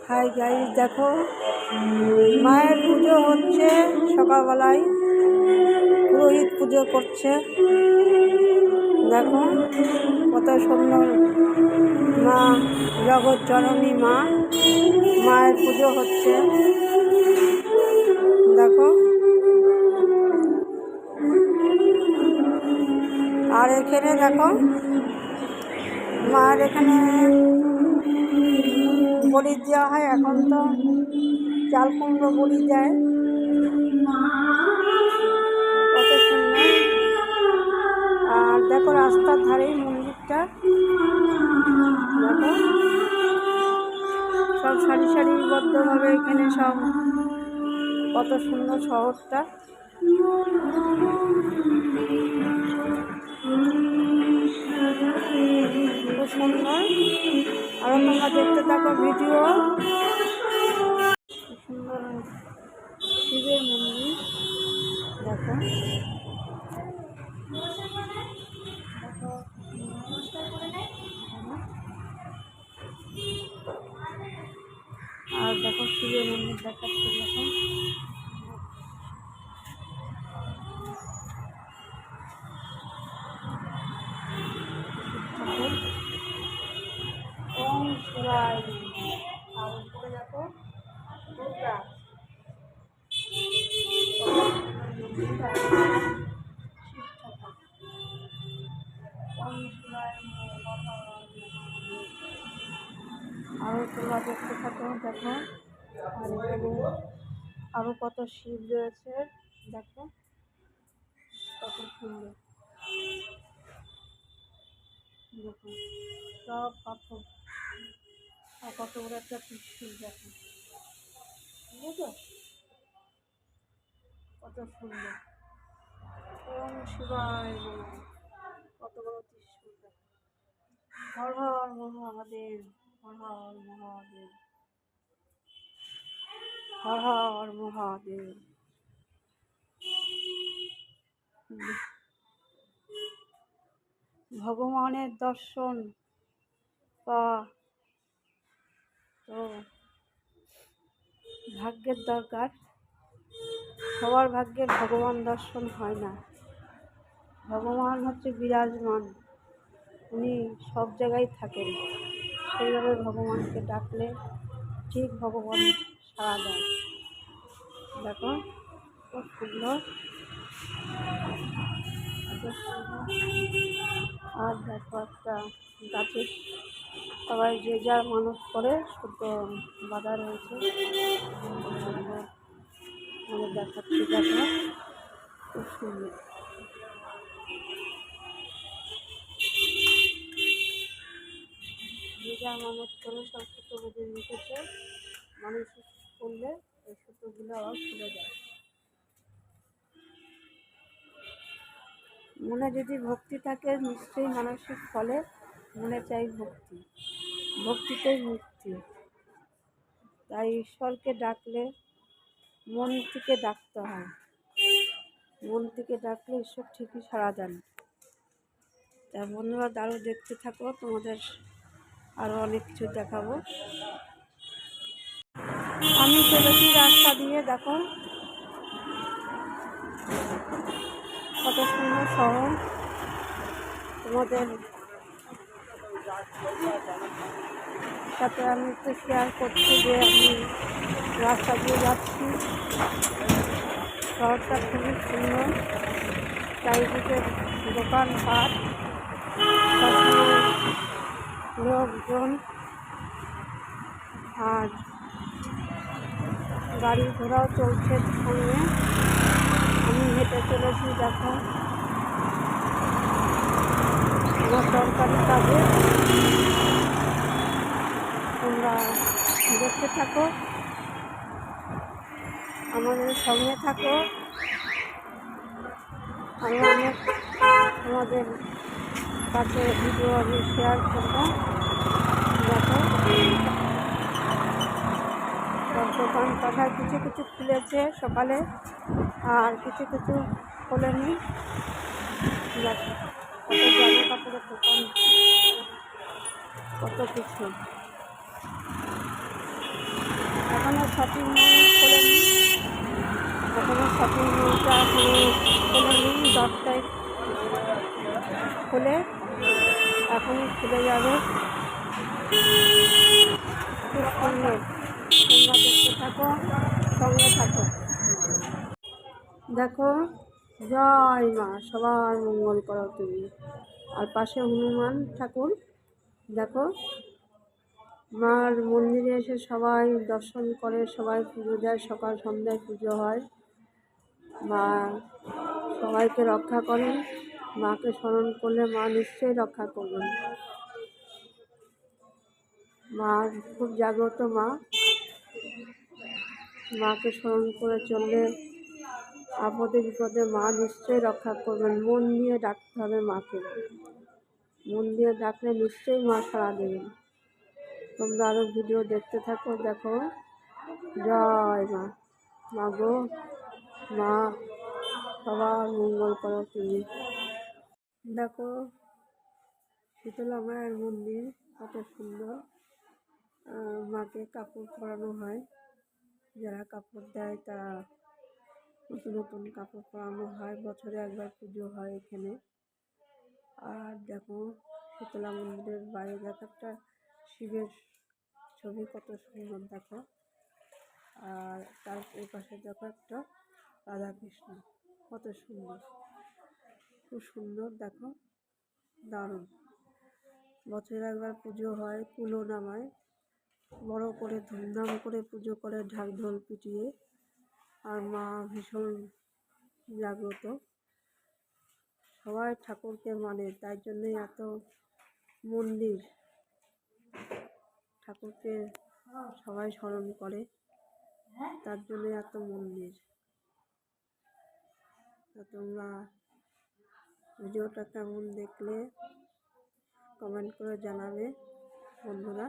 Hi guys, দেখো মায়ের পুজো হচ্ছে। সকালবেলায় পুরোহিত পুজো করছে। দেখো কত সুন্দর মা জগৎ জননী মায়ের পুজো হচ্ছে। দেখো আর এখানে দেখো মায়ের এখানে বলি দেওয়া হয়। এখন তো চাল কুমড়ো বলি দেয়। কত সুন্দর। আর দেখো রাস্তার ধারেই মন্দিরটা। দেখো সব সারি সারিবদ্ধভাবে এখানে সব। কত সুন্দর শহরটা। খুব সুন্দর। আরো তোমরা দেখতে থাকো ভিডিও। সুন্দর শিবের মন্দির। দেখো আর দেখো শিবের মন্দির দেখাচ্ছে। দেখো ওম শিবায়। আর উপরে দেখো দুর্গা। আরো তোমরা দেখতে থাকো। দেখো আর এখানে আরো কত শিব রয়েছে। দেখো কত সুন্দর। দেখো সব পাথর। আর কত বড় একটা ত্রিশূল। দেখো বুঝেছো কত সুন্দর। ওম শিবায় নমঃ। কত বড় ত্রিশূল। দেখো হর হর মহাদেব, হর হর মহাদেব, হর হর মহাদেব। ভগবানের দর্শন পাওয়া তো ভাগ্যের দরকার। সবার ভাগ্যে ভগবান দর্শন হয় না। ভগবান হচ্ছে বিরাজমান, উনি সব জায়গায় থাকেন। সেইভাবে ভগবানকে ডাকলে ঠিক ভগবান সাড়া দেয়। দেখো খুব সুন্দর। আর দেখো একটা গাছে সবাই যে যার মানুষ করে শুদ্ধ বাধা রয়েছে। মানে দেখাচ্ছি। দেখো খুব সুন্দর। যে যার মানুষ করে সব সুতো বেঁধে রেখেছে। মানুষ করলে ওই সুতোগুলো আবার খুলে যায়। মনে যদি ভক্তি থাকে নিশ্চয়ই মানসিক ফলে মনে চাই ভক্তি। ভক্তিতেই মুক্তি। তাই ঈশ্বরকে ডাকলে মন থেকে ডাকতে হয়। মন থেকে ডাকলে ঈশ্বর ঠিকই সাড়া দেন। তা বন্ধুরা আরও দেখতে থাকো, তোমাদের আরও অনেক কিছু দেখাবো। আমি চলেছি রাস্তা দিয়ে। দেখো কত সুন্দর শহর। তোমাদের সাথে আমি একটু শেয়ার করছি যে আমি রাস্তা দিয়ে যাচ্ছি। শহরটা খুবই সুন্দর। চারিদিকে দোকানপাট, লোকজন আর গাড়ি ঘোড়াও চলছে সঙ্গে। আমি হেঁটে চলেছি। দেখো আমার সরকারি কাজে। তোমরা দেখতে থাকো, আমাদের সঙ্গে থাকো। আমি অনেক তোমাদের কাছে ভিডিও আমি শেয়ার করবো। দেখো সব দোকান পাঠায় কিছু কিছু খুলেছে সকালে, আর কিছু কিছু খোলেনি। দেখো কত জামা কাপড়ের দোকান, কত কিছু। শপিং মল খোলেনি, এখনো শপিং মলটা খোলেনি, 10টায় খোলে, এখনই খুলে যাবে। খুব সুন্দর, তোমরা দেখতে থাকো, সঙ্গে থাকো। দেখো, জয় মা, সবার মঙ্গল করো তুমি। আর পাশে হনুমান ঠাকুর। দেখো, মার মন্দিরে এসে সবাই দর্শন করে, সবাই পুজো দেয়, সকাল সন্ধ্যায় পুজো হয়। মা সবাইকে রক্ষা করেন, মাকে স্মরণ করলে মা নিশ্চয়ই রক্ষা করবেন। মা খুব জাগ্রত মা, মাকে স্মরণ করে চললে আপদে বিপদে মা নিশ্চয়ই রক্ষা করবেন। মন দিয়ে ডাকতে হবে মাকে, মন দিয়ে ডাকলে নিশ্চয়ই মা সাড়া দেবেন। তোমরা আরও ভিডিও দেখতে থাকো। দেখো, জয় মা, মা গো, মা সবার মঙ্গল করো তুমি। দেখো, শীতলা মায়ের মন্দির কত সুন্দর। মাকে কাপড় পরানো হয়, যারা কাপড় দেয় তারা নতুন নতুন কাপড় পরানো হয়, বছরে একবার পুজো হয় এখানে। আর দেখো, শীতলা মন্দিরের বাইরে দেখো একটা শিবের ছবি, কত সুন্দর দেখো। আর তার এই পাশে দেখো একটা রাধাকৃষ্ণ, কত সুন্দর, খুব সুন্দর দেখো, দারুণ। বছরে একবার পুজো হয়, কুলো নামায়, বড় করে ধুমধাম করে পুজো করে ঢাক ঢোল পিটিয়ে। আর মা ভীষণ জাগ্রত, সবাই ঠাকুরকে মানে, তাই জন্যই এত মন্দির, ঠাকুরকে সবাই স্মরণ করে, তার জন্য এত মন্দির। তো তোমরা ভিডিওটা কেমন দেখলে কমেন্ট করে জানাবে বন্ধুরা।